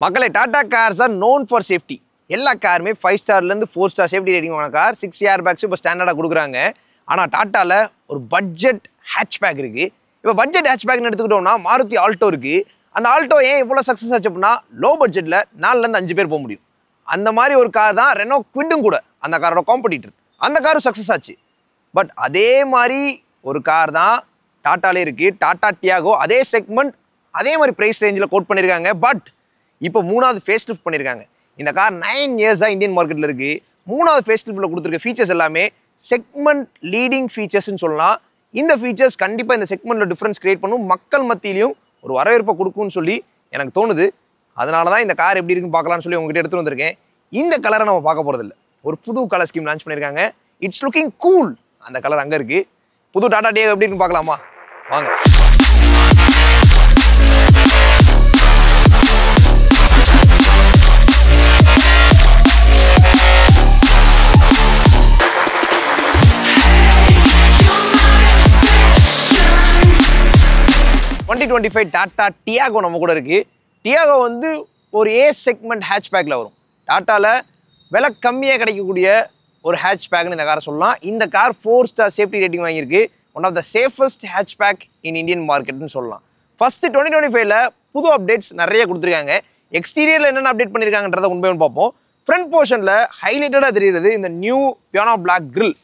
மக்களே Tata cars are known for safety. எல்லா காருமே 5 ஸ்டார்லேருந்து 4 star safety rating ஆன கார் 6 ஏர் பேக்ஸும் இப்போ ஸ்டாண்டர்டாக கொடுக்குறாங்க. ஆனால் டாட்டாவில் ஒரு பட்ஜெட் ஹேட்ச்பேக் இருக்குது. இப்போ பட்ஜெட் ஹேட்ச்பேக்னு எடுத்துக்கிட்டோம்னா மாருதி ஆல்டோ இருக்குது. அந்த ஆல்டோ ஏன் இவ்வளோ சக்ஸஸ் ஆச்சு அப்படின்னா லோ பட்ஜெட்டில் 4லேருந்து 5 பேர் போக முடியும். அந்த மாதிரி ஒரு கார் தான் ரெனோ குவிட்டும் கூட, அந்த காரோட காம்படிட்டர். அந்த காரும் சக்ஸஸ் ஆச்சு. பட் அதே மாதிரி ஒரு கார் தான் டாட்டாலே இருக்குது, டாடா டியாகோ. அதே செக்மெண்ட், அதே மாதிரி ப்ரைஸ் ரேஞ்சில் கோட் பண்ணியிருக்காங்க. பட் இப்போ 3வது ஃபேஸ் லிஃப்ட் பண்ணியிருக்காங்க. இந்த கார் 9 இயர்ஸாக இந்தியன் மார்க்கெட்டில் இருக்குது. 3வது ஃபேஸ் லிஃப்ட்டில் கொடுத்துருக்க ஃபீச்சர்ஸ் எல்லாமே செக்மெண்ட் லீடிங் ஃபீச்சர்ஸ்ன்னு சொல்லலாம். இந்த ஃபீச்சர்ஸ் கண்டிப்பாக இந்த செக்மெண்ட்டில் டிஃப்ரென்ஸ் கிரியேட் பண்ணும், மக்கள் மத்தியிலையும் ஒரு வரவேற்பை கொடுக்கும்னு சொல்லி எனக்கு தோணுது. அதனால தான் இந்த கார் எப்படி இருக்குன்னு பார்க்கலாம்னு சொல்லி உங்ககிட்ட எடுத்துகிட்டு வந்திருக்கேன். இந்த கலரை நம்ம பார்க்க போகிறதில்ல, ஒரு புது கலர் ஸ்கீம் லான்ச் பண்ணியிருக்காங்க. It's looking cool. அந்த கலர் அங்கே இருக்குது. புது டாடா டியாகோ எப்படி இருக்குன்னு பார்க்கலாமா? வாங்க. டாடா டியாகோ நம்ம கூட இருக்கு. டியாகோ வந்து ஒரு ஏ செக்மெண்ட் ஹேட்ச்பேக்கில் வரும். டாட்டாவில் விலை கம்மியாக கிடைக்கக்கூடிய ஒரு ஹேட்ச்பேக்னு இந்த காரை சொல்லலாம். இந்த கார் 4 ஸ்டார் சேஃப்டி ரேட்டிங் வாங்கியிருக்கு. One of the safest hatchback in Indian மார்க்கெட்னு சொல்லலாம். ஃபர்ஸ்ட் 2025ல் புது அப்டேட்ஸ் நிறைய கொடுத்துருக்காங்க. எக்ஸ்டீரியரில் என்னென்ன அப்டேட் பண்ணியிருக்காங்கன்றதை உண்மையான பார்ப்போம். ஃப்ரண்ட் போர்ஷனில் ஹைலைட்டடாக தெரியுறது இந்த நியூ பியானோ பிளாக் கிரில்.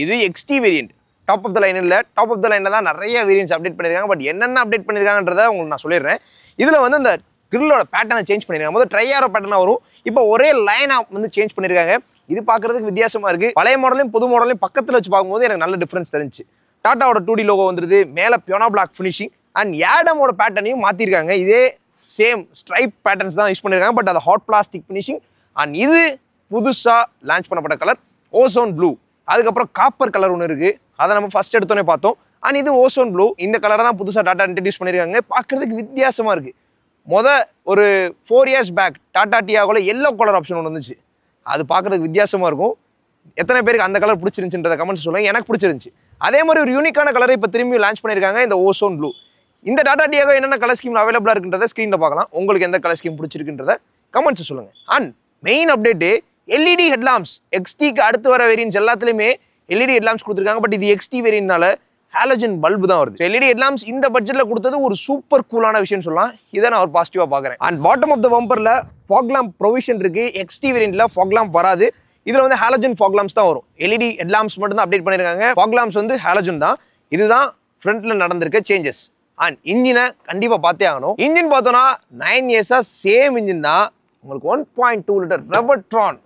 இது XT variant, top of the line இல்லை. டாப் ஆஃப் த லைனில் தான் நிறைய வேரியன்ஸ் அப்டேட் பண்ணியிருக்காங்க. பட் என்னென்ன அப்டேட் பண்ணியிருக்காங்கன்றதை உங்களுக்கு நான் சொல்லிடுறேன். இதில் வந்து இந்த கிரில்லோட பேட்டர்னை சேஞ்ச் பண்ணியிருக்காங்க. முதல்ல ட்ரையாரோ பேட்டர்னாக வரும், இப்போ ஒரே லைனாக வந்து சேஞ்ச் பண்ணியிருக்காங்க. இது பார்க்குறதுக்கு வித்தியாசமாக இருக்குது. பழைய மாடலையும் புது மாடலையும் பக்கத்தில் வச்சு பார்க்கும்போது எனக்கு நல்ல டிஃப்ரென்ஸ் தெரிஞ்சு. டாட்டாவோட 2D லோகோ வந்துருது, மேலே பியானோ பிளாக் ஃபினிஷிங். அண்ட் ஏடமோட பேட்டர்னையும் மாற்றிருக்காங்க. இதே சேம் ஸ்ட்ரைப் பேட்டர்ன்ஸ் தான் யூஸ் பண்ணியிருக்காங்க. பட் அது ஹாட் பிளாஸ்டிக் ஃபினிஷிங். அண்ட் இது புதுசாக லான்ச் பண்ணப்பட்ட கலர் ஓசோன் ப்ளூ. அதுக்கப்புறம் காப்பர் கலர் ஒன்று இருக்குது, அதை நம்ம ஃபர்ஸ்ட் எடுத்தோன்னே பார்த்தோம். அண்ட் இது ஓசோன் ப்ளூ. இந்த கலரை தான் புதுசாக டாட்டா இன்ட்ரடியூஸ் பண்ணியிருக்காங்க. பார்க்குறதுக்கு வித்தியாசமாக இருக்குது. ஒரு 4 இயர்ஸ் பேக் டாடா டியாகோவில் எல்லோ கலர் ஆப்ஷன் ஒன்று வந்துச்சு. அது பார்க்குறதுக்கு வித்தியாசமாக இருக்கும். எத்தனை பேருக்கு அந்த கலர் பிடிச்சிருந்துச்சுன்றத கமெண்ட்ஸ் சொல்லுங்கள். எனக்கு பிடிச்சிருந்துச்சு. அதே மாதிரி ஒரு யூனிக்கான கலரை இப்போ திரும்பி லான்ச் பண்ணியிருக்காங்க, இந்த ஓசோன் ப்ளூ. இந்த டாடா டியாகோ என்னென்ன கலர் ஸ்கீம் அவைலபிளாக இருக்குன்றத ஸ்க்ரீனில் பார்க்கலாம். உங்களுக்கு எந்த கலர் ஸ்கீம் பிடிச்சிருக்குன்றத கமெண்ட்ஸ் சொல்லுங்கள். And main update LED headlamps. எக்ஸ்டிக்கு அடுத்து வர வேரியன்ஸ் எல்லாத்துலேயுமே எல்இடி ஹெட்லாம்ப்ஸ் கொடுத்துருக்காங்க. பட் இது எக்ஸ்டி வேரியன்ட்னால ஹாலஜன் பல்பு தான் வருது. எல்இடி ஹெட்லாம்ப்ஸ் இந்த பட்ஜெட்டில் கொடுத்தது ஒரு சூப்பர் கூலான விஷயம்னு சொல்லலாம். இதை நான் ஒரு பாசிட்டிவாக பார்க்குறேன். அண்ட் பாட்டம் ஆஃப் த பம்பரில் ஃபாக் லாம்ப் ப்ரொவிஷன் இருக்குது. எக்ஸ்டி வேரியண்ட்டில் ஃபாக் லாம்ப் வராது. இதில் வந்து ஹாலஜன் ஃபாக் லாம்ப்ஸ் தான் வரும். எல்இடி ஹெட்லாம்ப்ஸ் மட்டும் தான் அப்டேட் பண்ணியிருக்காங்க. ஃபாக் லாம்ப்ஸ் வந்து ஹாலஜன் தான். இதுதான் ஃப்ரண்ட்டில் நடந்திருக்க சேஞ்சஸ். அண்ட் இன்ஜினை கண்டிப்பாக பார்த்தே ஆகணும். இன்ஜின் பார்த்தோன்னா 9 இயர்ஸாக சேம் இன்ஜின் தான். உங்களுக்கு 1.2 லிட்டர் ரெவட்ரான்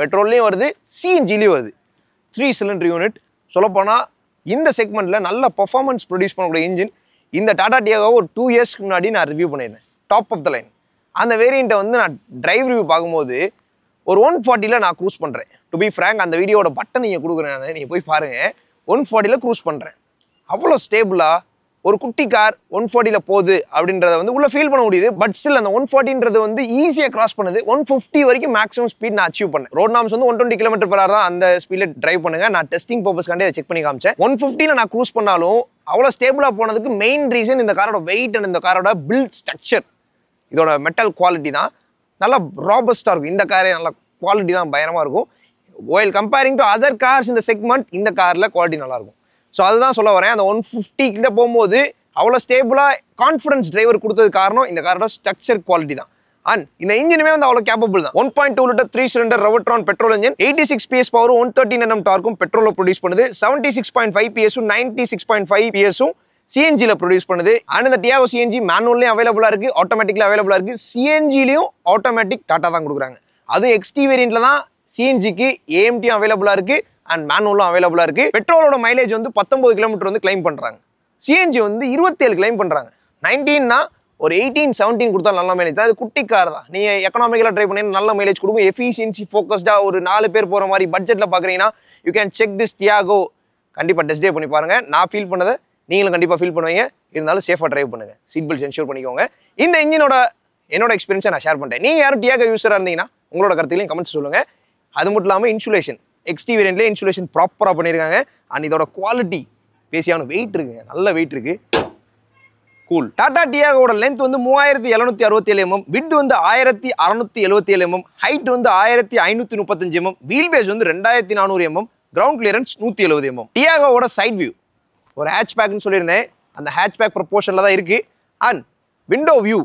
பெட்ரோல்லையும் வருது, சிஎன்ஜிலையும் வருது. 3 சிலிண்டர் யூனிட். சொல்லப்போனால் இந்த செக்மெண்ட்டில் நல்ல பர்ஃபார்மன்ஸ் ப்ரொடியூஸ் பண்ணக்கூடிய இன்ஜின். இந்த டாடா டியாகோ ஒரு 2 இயர்ஸ்க்கு முன்னாடி நான் ரிவ்யூ பண்ணியிருந்தேன், டாப் ஆஃப் த லைன். அந்த வேரியண்ட்டை வந்து நான் டிரைவ் ரிவ்யூ பார்க்கும்போது ஒரு 140ல் நான் க்ரூஸ் பண்ணுறேன். டு பி ஃப்ரேங்க், அந்த வீடியோட பட்டன் நீங்கள் கொடுக்குறேன், நீங்கள் போய் பாருங்கள். 140ல் க்ரூஸ் பண்ணுறேன். அவ்வளோ ஸ்டேபிளாக ஒரு குட்டி கார் 140ல் போகுது அப்படின்றத வந்து உள்ள ஃபீல் பண்ண முடியுது. பட் ஸ்டில் அந்த 140ன்றது வந்து ஈஸியாக கிராஸ் பண்ணுது. 150 வரைக்கும் மேக்ஸிமம் ஸ்பீட் நான் அச்சீவ் பண்ணேன். ரோட் நாம்ஸ் வந்து 120 km/h தான். அந்த ஸ்பீடில் டிரைவ் பண்ணுங்க. நான் டெஸ்டிங் பர்பஸ்க்காண்டி அதை செக் பண்ணி காமிச்சேன். 150ல் நான் க்ரூஸ் பண்ணாலும் அவ்வளோ ஸ்டேபிளாக போனதுக்கு மெயின் ரீசன் இந்த காரோட வெயிட் அண்ட் இந்த காரோட பில்ட் ஸ்ட்ரக்சர். இதோட மெட்டல் குவாலிட்டி தான் நல்லா ராபஸ்டாக இருக்கும். இந்த காரே நல்லா குவாலிட்டி தான் பயங்கரமாக இருக்கும். While comparing to other cars இந்த செக்மெண்ட், இந்த காரில் குவாலிட்டி நல்லாயிருக்கும். ஸோ அதுதான் சொல்ல வரேன். அந்த 150 கிட்ட போகும்போது அவ்வளோ ஸ்டேபிளாக கான்ஃபிடன்ஸ் டிரைவர் கொடுத்தது காரணம் இந்த காரோட ஸ்ட்ரக்சர் குவாலிட்டி தான். அண்ட் இந்த இன்ஜினுமே வந்து அவ்வளோ கேப்பபிள் தான். 1.2 litre 3 cylinder Revotron petrol engine. 86 PS பவரும் 113 Nm டார்க்கும் பெட்ரோலில் ப்ரொடியூஸ் பண்ணுது. 76.5 PSும் 96.5 PSும் சிஎன்ஜியில் ப்ரொடியூஸ் பண்ணுது. அண்ட் இந்த டியாகோ சிஎன்ஜி மேனுவல்லையும் அவைலபிளாக இருக்குது, ஆட்டோமேட்டிக்கில் அவைலபிளாக இருக்குது. சிஎன்ஜிலையும் ஆட்டோமேட்டிக் டாட்டா தான் கொடுக்குறாங்க. அதுவும் எக்ஸ்டி வேரியண்ட்டில் தான் சிஎன்ஜிக்கு ஏஎம்டியும் அவைலபிளாக இருக்குது அண்ட் மேனுவலும் அவைலபிளாக இருக்குது. பெட்ரோலோட மைலேஜ் வந்து 19 km வந்து கிளைம் பண்ணுறாங்க. சிஎன்ஜி வந்து 27 கிளைம் பண்ணுறாங்க. 19னா ஒரு 18-17 கொடுத்தா நல்ல மைலேஜ் தான். அது குட்டி கார் தான். நீங்கள் எக்கனாமிக்கலாக ட்ரை பண்ணி நல்ல மைலேஜ் கொடுக்கும். எஃபிஷியன்சி ஃபோக்கஸ்டாக ஒரு 4 பேர் போகிற மாதிரி பட்ஜெட்டில் பார்க்குறீங்கன்னா you can check this Tiago. கண்டிப்பாக டெஸ்ட் டே பண்ணி பாருங்கள். நான் ஃபீல் பண்ணதை நீங்களும் கண்டிப்பாக ஃபீல் பண்ணுவீங்க. இருந்தாலும் சேஃபாக ட்ரைவ் பண்ணுங்கள், சீட் பெல்ட் என்ஷூர் பண்ணிக்கோங்க. இந்த இன்ஜினோட என்னோட எக்ஸ்பீரியன்ஸை நான் ஷேர் பண்ணிட்டேன். நீங்கள் யாரும் டியாகோ யூஸராக இருந்தீங்கன்னா உங்களோட கருத்துலையும் கமெண்ட்ஸ் சொல்லுங்கள். அது மட்டும் இல்லாமல் இன்சுலேஷன், எக்ஸ்டி வேரியண்ட்லேயே இன்சுலேஷன் ப்ராப்பராக பண்ணியிருக்காங்க. அண்ட் இதோட குவாலிட்டி பேசியான வெயிட் இருக்குங்க, நல்ல வெயிட் இருக்குது. கூல். டாடா டியாகோட லென்த் வந்து 3767 mm, விட்த் வந்து 1677 mm, ஹைட் வந்து 1535 mm, வீல் பேஸ் வந்து 2400 mm, கிரவுண்ட் கிளியரன்ஸ் 170 mm. டியாகோட சைட் வியூ ஒரு ஹேட்ச்பேக்னு சொல்லியிருந்தேன், அந்த ஹேட்ச்பேக் ப்ரொபோர்ஷனில் தான் இருக்குது. அண்ட் விண்டோ வியூ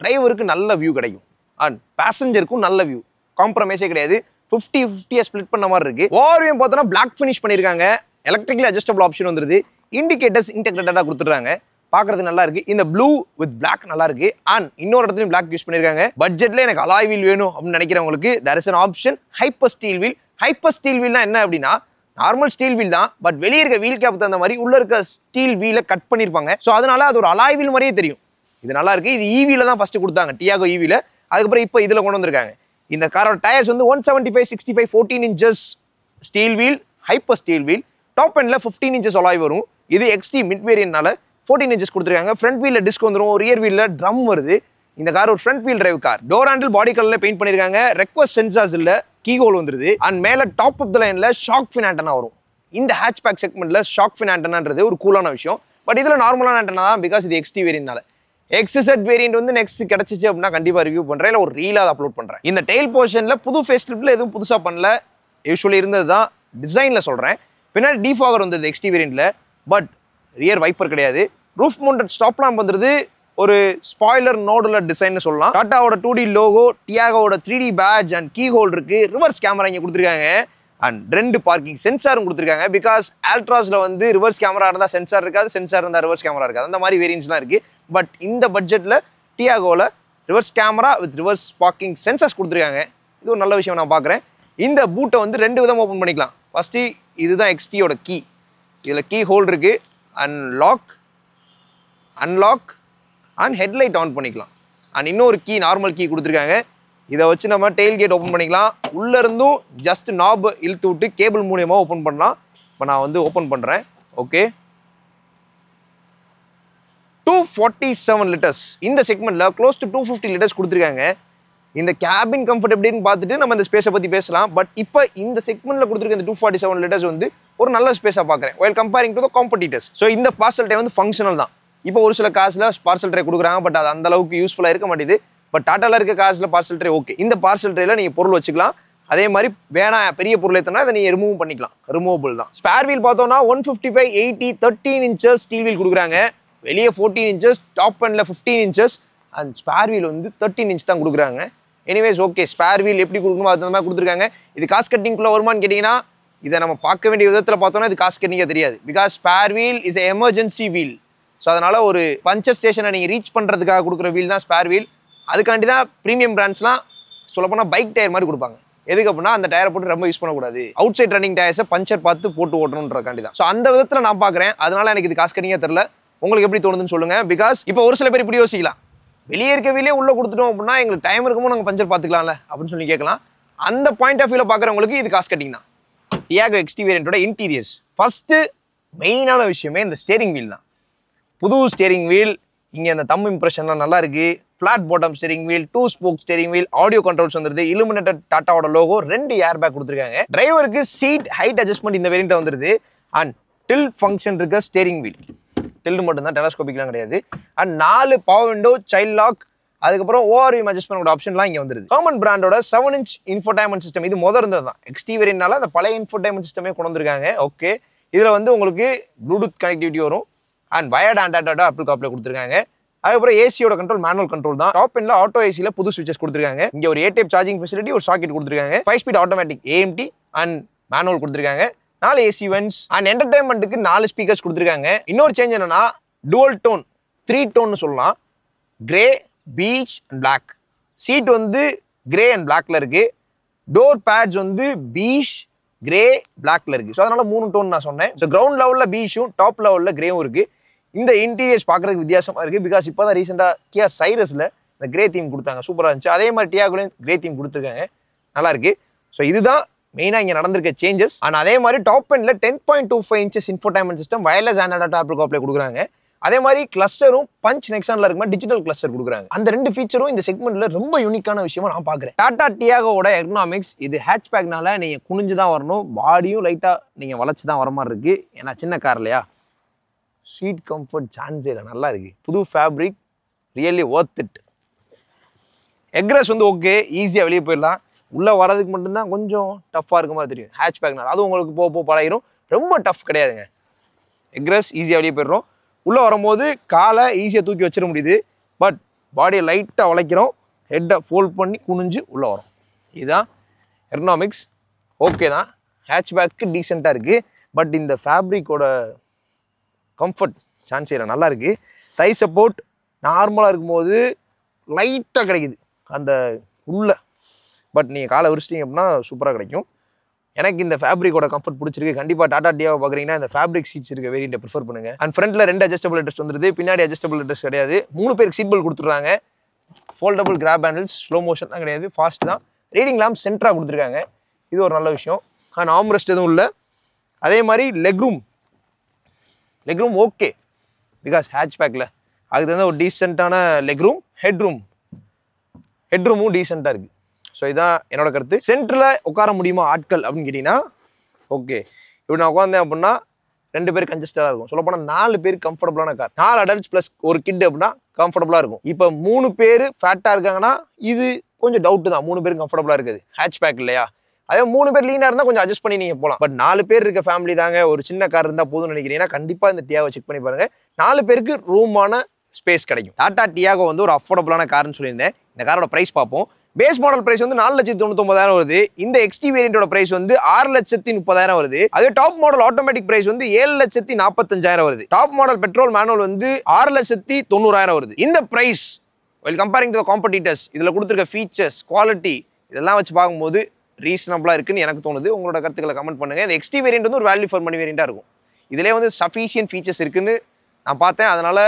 டிரைவருக்கு நல்ல வியூ கிடைக்கும், அண்ட் பேசஞ்சருக்கும் நல்ல வியூ, காம்ப்ரமைஸே கிடையாது. 50-50 ஸ்ப்ளிட் பண்ண மாதிரி இருக்கு. ஓவர்வியூ பார்த்தோன்னா பிளாக் ஃபினிஷ் பண்ணியிருக்காங்க, எலக்ட்ரிக்கலி அட்ஜஸ்டபிள் ஆப்ஷன் வந்துருது, இண்டிகேட்டர்ஸ் இன்டெகிரேட்டடாக கொடுத்துட்றாங்க, பார்க்கறது நல்லா இருக்கு. இந்த ப்ளூ வித் பிளாக் நல்லா இருக்கு. அண்ட் இன்னொரு இடத்துலையும் பிளாக் யூஸ் பண்ணியிருக்காங்க. பட்ஜெட்ல எனக்கு அலாய் வீல் வேணும் அப்படின்னு நினைக்கிறவங்களுக்கு there is an option hyper steel wheel. Hyper steel வீல்னா என்ன அப்படின்னா நார்மல் ஸ்டீல் வீல் தான், பட் வெளியே இருக்க வீல் கேப் தகுந்த மாதிரி உள்ள இருக்க ஸ்டீல் வீலை கட் பண்ணியிருப்பாங்க. ஸோ அதனால அது ஒரு அலாய் வீல் மாதிரியே தெரியும். இது நல்லா இருக்கு. இது ஈவில தான் ஃபர்ஸ்ட் கொடுத்தாங்க, டியாகோ ஈவில. அதுக்கப்புறம் இப்போ இதில் கொண்டு வந்திருக்காங்க. இந்த காரோட டயர்ஸ் வந்து 175/65 14 inches steel wheel, hyper steel wheel. Top எண்ட்ல 15 inches அலாய் வரும். இது எக்ஸ்டி மிட் வேரியன்ட்னால 14 inches கொடுத்துருக்காங்க. ஃப்ரண்ட் வீல்ல டிஸ்க் வந்துடும், ரியர் வீல்ல ட்ரம் வருது. இந்த கார் ஒரு front wheel drive car. Door handle body கலர்ல பெயிண்ட் பண்ணிருக்காங்க. ரெக்வஸ்ட் சென்சார்ஸ் இல்ல, கீ ஹோல் வந்துருது. அண்ட் மேல டாப் ஆஃப் த லைன்ல ஷாக் ஃபின் ஆண்டனா வரும். இந்த ஹேட்ச்பேக் செக்மெண்ட்ல ஷாக் ஃபின் ஆண்டனான்றது ஒரு கூலான விஷயம். பட் இதுல நார்மலான ஆண்டனா தான், பிகாஸ் இது எக்ஸ்டி வேரியன்ட்னால. எக்ஸட் வேரியன்ட் வந்து நெக்ஸ்ட் கிடைச்சிச்சு அப்படின்னா கண்டிப்பா ரிவ்யூ பண்றேன், இல்ல ஒரு ரீலா அப்லோட் பண்றேன். இந்த டெயில் போர்ஷன்ல புது ஃபேஸ் லிஃப்ட்ல எதுவும் புதுசா பண்ணல, யூசுவலி இருந்தது தான். டிசைன்ல சொல்றேன். பின்னாடி டிஃபாகர் வந்தது எக்ஸ்டி வேரியன்ட்ல, பட் ரியர் வைப்பர் கிடையாது. ரூஃப் மவுண்டட் ஸ்டாப் லாம்ப் வந்துருது, ஒரு ஸ்பாய்லர் நோடுல டிசைன் சொல்லலாம். டாட்டாவோட 2D லோகோ, டியாகோட 3D patch and key hole இருக்கு. ரிவர்ஸ் கேமரா இங்க கொடுத்துருக்காங்க. அண்ட் 2 பார்க்கிங் சென்சாரும் கொடுத்துருக்காங்க. பிகாஸ் ஆல்ட்ராஸ்ல வந்து ரிவர்ஸ் கேமரா இருந்தால் சென்சார் இருக்காது, சென்சார் இருந்தால் ரிவர்ஸ் கேமரா இருக்காது, அந்த மாதிரி வேரியன்ஸ்லாம் இருக்கு. பட் இந்த பட்ஜெட்ல டியாகோல reverse camera with reverse parking sensors கொடுத்துருக்காங்க. இது ஒரு நல்ல விஷயம் நான் பார்க்குறேன். இந்த பூட்டை வந்து 2 விதம் ஓப்பன் பண்ணிக்கலாம். ஃபர்ஸ்ட் இதுதான் எக்ஸ்டியோட கீ, இதில் கீ ஹோல் இருக்கு. And unlock and headlight on பண்ணிக்கலாம். அண்ட் இன்னொரு கீ நார்மல் கீ கொடுத்துருக்காங்க. இதை வச்சு நம்ம டெயில் கேட் ஓப்பன் பண்ணிக்கலாம். உள்ள இருந்தும் ஜஸ்ட் நாப் இழுத்து விட்டு கேபிள் மூலியமா ஓப்பன் பண்ணலாம். இப்போ நான் வந்து ஓப்பன் பண்றேன். Okay, 247 litres. இந்த செக்மெண்ட்ல க்ளோஸ் டு 250 லிட்டர்ஸ் கொடுத்துருக்காங்க. இந்த கேபின் கம்ஃபர்ட் எப்படின்னு பார்த்துட்டு நம்ம இந்த ஸ்பேஸை பற்றி பேசலாம். பட் இப்போ இந்த செக்மெண்ட்டில் கொடுத்துருக்க இந்த 247 லிட்டர்ஸ் வந்து ஒரு நல்ல ஸ்பேஸாக பார்க்குறேன், while comparing to the competitors. So இந்த பார்சல் ட்ரே வந்து ஃபங்க்ஷனல் தான். இப்போ ஒரு சில காசில் பார்சல் ட்ரே கொடுக்குறாங்க, பட் அது அந்த அளவுக்கு யூஸ்ஃபுல்லாக இருக்க மாட்டேது. பட் டாட்டாவில் இருக்க காசில் பார்சல் ட்ரே ஓகே. இந்த பார்சல் ட்ரேல நீங்கள் பொருள் வச்சுக்கலாம். அதே மாதிரி வேணாம் பெரிய பொருள் ஏற்றினா அதை நீங்கள் ரிமூவ் பண்ணிக்கலாம், ரிமூவபிள் தான். ஸ்பேர் வீல் பார்த்தோம்னா 155/80 13 inches ஸ்டீல் வீல் கொடுக்குறாங்க. வெளியே 14 inches, டாப் எண்டில் 15 inches, அண்ட் ஸ்பேர் வீல் வந்து 13 inch தான் கொடுக்குறாங்க. எனிவேஸ் ஓகே, ஸ்பேர் வீல் எப்படி கொடுக்கணுமோ அது மாதிரி கொடுத்துருக்காங்க. இது காஸ்ட் கட்டிங்குள்ளே வருமானு கேட்டிங்கன்னா இதை நம்ம பார்க்க வேண்டிய விதத்தில் பார்த்தோன்னா இது காஸ்ட் கட்டிங்கே தெரியாது. Because spare wheel is emergency wheel. So அதனால் ஒரு பஞ்சர் ஸ்டேஷனை நீங்கள் ரீச் பண்ணுறதுக்காக கொடுக்குற வீல் தான் ஸ்பேர் வீல். அதுக்காண்டி தான் ப்ரீமியம் பிராண்ட்ஸ்லாம் சொல்லப்போனால் பைக் டயர் மாதிரி கொடுப்பாங்க. எதுக்கு அப்படின்னா அந்த டயரை போட்டு ரொம்ப யூஸ் பண்ணக்கூடாது, அவுட் சைட் ரன்னிங் டயர்ஸை பஞ்சர் பார்த்து போட்டு ஓட்டணுன்றக்காண்டி தான். ஸோ அந்த விதத்தில் நான் பார்க்குறேன். அதனால் எனக்கு இது காஸ்ட் கட்டிங்கே தெரில. உங்களுக்கு எப்படி தோணுதுன்னு சொல்லுங்கள். பிகாஸ் இப்போ ஒரு சில பேர் இப்படி யோசிக்கலாம், வெளியே இருக்க வீலே உள்ளே கொடுத்துட்டோம் அப்படின்னா எங்களுக்கு டைம் இருக்குமோ நாங்கள் பஞ்சர் பார்த்துக்கலாம்ல அப்படின்னு சொல்லி கேட்கலாம். அந்த பாயிண்ட் ஆஃப் வியூவில் பார்க்குறவங்களுக்கு இது காஸ்ட் கட்டிங் தான். டியாகோ எக்ஸ்டி வேரியன்ட்டோட இன்டீரியர்ஸ் ஃபர்ஸ்ட் மெயினான விஷயமே இந்த ஸ்டேரிங் வீல் தான். புது ஸ்டேரிங் வீல், இங்கே அந்த தம் இம்ப்ரெஷன்லாம் நல்லா இருக்கு. Flat bottom steering wheel, 2 spoke steering wheel, audio controls வந்துருது, illuminated டாட்டாவோட லோகோ, 2 ஏர் பேக் கொடுத்துருக்காங்க. டிரைவருக்கு சீட் ஹைட் அட்ஜஸ்ட்மெண்ட் இந்த வேரியன்ட் வந்துருது. அண்ட் டில் ஃபங்க்ஷன் இருக்க ஸ்டேரிங் வீல், டில்டு மட்டும் தான், டெலஸ்கோபிக்லாம் கிடையாது. And 4 power window, child lock, அதுக்கப்புறம் ஓஆர்விஎம் அட்ஜஸ்ட்மெண்ட் ஆப்ஷன்லாம் இங்கே வந்துருது. காமன் பிராண்டோட 7-inch இன்ஃபோடைன்மெண்ட் சிஸ்டம், இது இருந்தது தான். எக்ஸ்டி வேரியன்ட்னால அந்த பழைய இன்ஃபோடைன்மெண்ட் சிஸ்டமே கொண்டு வந்திருக்காங்க. ஓகே, இதில் வந்து உங்களுக்கு ப்ளூடூத் கனெக்டிவிட்டி வரும். அண்ட் வயர்ட் ஆண்ட்ராய்டோட ஆப்பிள் காப்ல கொடுத்துருக்காங்க. அதுக்கப்புறம் ஏசியோட கண்ட்ரோல் மேனுவல் கண்ட்ரோல் தான். டாப் எண்ட்ல ஆட்டோ ஏசியில் புது ஸ்விட்சஸ் கொடுத்துருக்காங்க. இங்கே ஒரு A-type சார்ஜிங் ஃபெசிலிட்டி, ஒரு சாக்கெட் கொடுத்துருக்காங்க. 5 speed automatic AMT and manual கொடுத்துருக்காங்க. 4 AC வென்ட்ஸ் அண்ட் என்டர்டைன்மெண்ட்டுக்கு 4 ஸ்பீக்கர்ஸ் கொடுத்துருக்காங்க. இன்னொரு சேஞ்ச் என்னன்னா டுவல் டோன், 3 டோன் சொல்லலாம், grey, peach and black. Seat வந்து கிரே அண்ட் பிளாக்ல இருக்கு. டோர் பேட்ஸ் வந்து பீச், கிரே, பிளாக்ல இருக்கு. ஸோ அதனால 3 டோன் நான் சொன்னேன். ஸோ கிரவுண்ட் லெவலில் பீச்சும் டாப் லெவலில் கிரேவும் இருக்கு. இந்த இன்டீரியர்ஸ் பார்க்கறதுக்கு வித்தியாசமா இருக்கு. பிகாஸ் இப்போ தான் ரீசெண்டாக கியா சைரஸ்ல இந்த கிரே தீம் கொடுத்தாங்க, சூப்பராக இருந்துச்சு. அதே மாதிரி டியாகோலையும் கிரே தீம் கொடுத்துருக்காங்க, நல்லா இருக்கு. ஸோ இதுதான் மெயினாக இங்கே நடந்திருக்க சேஞ்சஸ். அண்ட் அதே மாதிரி டாப் எண்ட்ல 10.25 inches infotainment system, wireless android apple காப்ல கொடுக்குறாங்க. அதே மாதிரி கிளஸ்டரும் பஞ்ச் நெக்ஸான்ல இருக்குமா டிஜிட்டல் கிளஸ்டர் கொடுக்குறாங்க. அந்த 2 ஃபீச்சரும் இந்த செக்மெண்ட்ல ரொம்ப யூனிக்கான விஷயமா நான் பார்க்குறேன். டாடா டியாகோட எர்கனாமிக்ஸ், இது ஹேட்ச்பேக்னால நீங்க குனிஞ்சு தான் வரணும், பாடியும் லைட்டா நீங்க வளைச்சு தான் வர மாதிரி இருக்கு. ஏன்னா சின்ன கார் இல்லையா. சீட் கம்ஃபர்ட் சான்ஸே இல்லை, நல்லா இருக்குது. புது ஃபேப்ரிக், ரியலி ஒர்த் இட். எக்ரஸ் வந்து ஓகே, ஈஸியாக வெளியே போயிடலாம். உள்ளே வரதுக்கு மட்டும்தான் கொஞ்சம் டஃப்பாக இருக்க மாதிரி தெரியும் ஹேட்ச்பேக்னால. அது உங்களுக்கு போக பழகிடும், ரொம்ப டஃப் கிடையாதுங்க. எக்ரஸ் ஈஸியாக வெளியே போயிடுறோம். உள்ளே வரும்போது காலை ஈஸியாக தூக்கி வச்சிட முடியுது. பட் பாடியை லைட்டாக வளைக்கிறோம், ஹெட்டை ஃபோல்ட் பண்ணி குனிஞ்சு உள்ளே வரும். இதுதான் எர்னாமிக்ஸ். ஓகே தான், ஹேட்ச்பேக்கு டீசெண்டாக இருக்குது. பட் இந்த ஃபேப்ரிக்கோட கம்ஃபர்ட் சான்ஸ் இல்லை, நல்லா இருக்குது. தை சப்போர்ட் நார்மலாக இருக்கும்போது லைட்டாக கிடைக்குது அந்த உள்ள. பட் நீங்கள் காலை விரிச்சிட்டிங்க அப்படின்னா சூப்பராக கிடைக்கும். எனக்கு இந்த ஃபேப்ரிக்கோட கம்ஃபர்ட் பிடிச்சிருக்கு. கண்டிப்பாக டாடா டியாவை பார்க்குறீங்கன்னா இந்த ஃபேப்ரிக் சீட்ஸ் இருக்க வேரியண்ட்டை ப்ரிஃபர் பண்ணுங்கள். அண்ட் ஃப்ரண்ட்டில் 2 அட்ஜஸ்டபிள் அட்ரஸ் வந்துருது, பின்னாடி அட்ஜஸ்டபிள் அட்ரஸ் கிடையாது. 3 பேருக்கு சீட் பெல்ட் கொடுத்துருக்காங்க. ஃபோல்டபுள் கிராப் ஹேண்டில்ஸ், ஸ்லோ மோஷன்லாம் கிடையாது, ஃபாஸ்ட் தான். ரீடிங் லேம்ப் சென்டராக கொடுத்துருக்காங்க, இது ஒரு நல்ல விஷயம். அண்ட் ஆர்ம்ரெஸ்ட் எதுவும் இல்லை. அதே மாதிரி லெக்ரூம் ஓகே, பிகாஸ் ஹேட்ச்பேக்கில் அதுக்கு தகுந்த ஒரு டீசெண்டான லெக்ரூம். ஹெட்ரூமும் டீசெண்டாக இருக்குது. ஸோ இதான் என்னோட கருத்து. சென்டரில் உட்கார முடியுமா ஆட்கள் அப்படின்னு கேட்டிங்கன்னா ஓகே. இப்படி நான் உட்காந்தேன் அப்படின்னா 2 பேர் கன்ஜஸ்டாக இருக்கும். சொல்லப்போனால் 4 பேர் கம்ஃபர்டபுளான கார். 4 அடல்ட்ஸ் ப்ளஸ் ஒரு கிட் அப்படின்னா கம்ஃபர்டபுளாக இருக்கும். இப்போ 3 பேர் ஃபேட்டாக இருக்காங்கன்னா இது கொஞ்சம் டவுட்டு தான், 3 பேரும் கம்ஃபர்டபுளாக இருக்குது. ஹேட்ச்பேக் இல்லையா? அதே 3 பேர் லீனாக இருந்தால் கொஞ்சம் அட்ஜஸ்ட் பண்ணி நீங்கள் போகலாம். பட் 4 பேர் இருக்க ஃபேமிலி தாங்க, ஒரு சின்ன கார் இருந்தால் போதும்னு நினைக்கிறீங்கன்னா கண்டிப்பாக இந்த டியாகோ செக் பண்ணி பாருங்கள். 4 பேருக்கு ரூமான ஸ்பேஸ் கிடைக்கும். டாடா டியாகோ வந்து ஒரு அஃபோர்டபுளான கார்னு சொல்லியிருந்தேன். இந்த காரோட ப்ரைஸ் பார்ப்போம். பேஸ் மாடல் பிரைஸ் வந்து 4,99,000 வருது. இந்த எக்ஸ்டி வேரியண்டோட பிரைஸ் வந்து 6,30,000 வருது. அதே டாப் மாடல் ஆட்டோமேட்டிக் பிரைஸ் வந்து 7,45,000 வருது. டாப் மாடல் பெட்ரோல் மேனுவல் வந்து 6,90,000 வருது. இந்த price well comparing to the competitors, இதில் கொடுத்துருக்க ஃபீச்சர்ஸ், குவாலிட்டி இதெல்லாம் வச்சு பார்க்கும்போது ரீசனபிளாக இருக்குன்னு எனக்கு தோணுது. உங்களோட கருத்துக்களை கமெண்ட் பண்ணுங்கள். இந்த எக்ஸ்டி வேரியண்ட் வந்து ஒரு வேல்யூ ஃபார் மணி வேரியண்டாக இருக்கும். இதிலே வந்து சஃபிஷியன்ட் ஃபீச்சர்ஸ் இருக்குன்னு நான் பார்த்தேன், அதனால்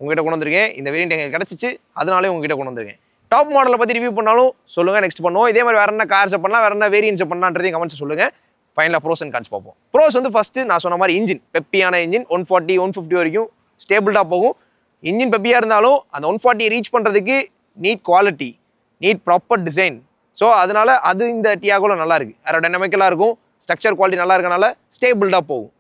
உங்ககிட்ட கொண்டு வந்திருக்கேன். இந்த வேரியண்ட் எங்களுக்கு கிடச்சிச்சு, அதனாலே உங்ககிட்ட கொண்டு வந்திருக்கேன். டாப் மாடலை பற்றி ரிவ்யூ பண்ணாலும் சொல்லுங்கள், நெக்ஸ்ட் பண்ணுவோம். இதே மாதிரி வேறு என்ன கார்ஸை பண்ணலாம், வேறு என்ன வேரியன்ஸை பண்ணலான்றதையும் கமெண்ட்ஸ் சொல்லுங்கள். ஃபைனலாக ப்ரோஸ் அண்ட் கான்ஸ் பார்ப்போம். ப்ரோஸ் வந்து ஃபஸ்ட்டு நான் சொன்ன மாதிரி இன்ஜின், பெப்பியான இன்ஜின் 140, 150 வரைக்கும் ஸ்டேபிளாக போகும். இன்ஜின் பெப்பியாக இருந்தாலும் அந்த 140 ரீச் பண்ணுறதுக்கு need quality, need proper design. So அதனால் அது இந்த டியாகோவில் நல்லா இருக்குது. ஏரோடைனமிக்கலாக இருக்கும், ஸ்ட்ரக்சர் குவாலிட்டி நல்லா இருக்கனால ஸ்டேபிளாக போகும்.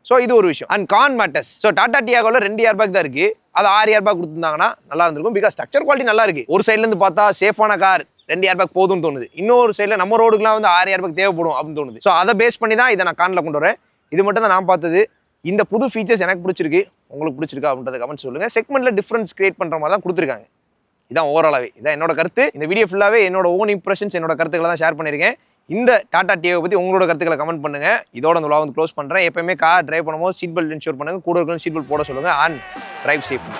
ஸோ இது ஒரு விஷயம். And con matters. So Tata டியாகோவில் 2 ஏர்பேக் தான் இருக்குது. அது 6 ஏர்பேக் கொடுத்துருந்தாங்கன்னா நல்லா இருந்திருக்கும். பிகாஸ் ஸ்ட்ரக்சர் குவாலிட்டி நல்லா இருக்குது. ஒரு சைட்லேருந்து பார்த்தா சேஃபான கார் 2 ஏர்பேக் போதும்னு தோணுது. இன்னொரு சைடில் நம்ம ரோடுக்குலாம் வந்து 6 ஏர்பேக் தேவைப்படும் அப்படின்னு தோணுது. ஸோ அதை பேஸ் பண்ணி தான் இதை நான் கானில் கொண்டு வரேன். இது மட்டும் தான் நான் பார்த்தது. இந்த புது ஃபீச்சர்ஸ் எனக்கு பிடிச்சிருக்கு, உங்களுக்கு பிடிச்சிருக்கா அப்படின்றத கமெண்ட் சொல்லுங்கள். செக்மெண்ட்டில் டிஃப்ரென்ஸ் கிரியேட் பண்ணுற மாதிரி தான் கொடுத்துருக்காங்க. இதான் ஓவராலாகவே, இதான் என்னோட கருத்து. இந்த வீடியோ ஃபுல்லாகவே என்னோட ஓன் இம்ப்ரெஷன்ஸ், என்னோட கருத்துக்களை தான் ஷேர் பண்ணியிருக்கேன். இந்த டாடா டியாகோ பற்றி உங்களோட கருத்துக்களை கமெண்ட் பண்ணுங்கள். இதோட இந்த vlog வந்து க்ளோஸ் பண்ணுறேன். எப்பயுமே கார் டிரைவ் பண்ணும்போது சீட் பெல்ட் இன்ஷூர் பண்ணுங்கள், கூட இருக்கிற சீட் பெல்ட் போட சொல்லுங்கள். And drive safe.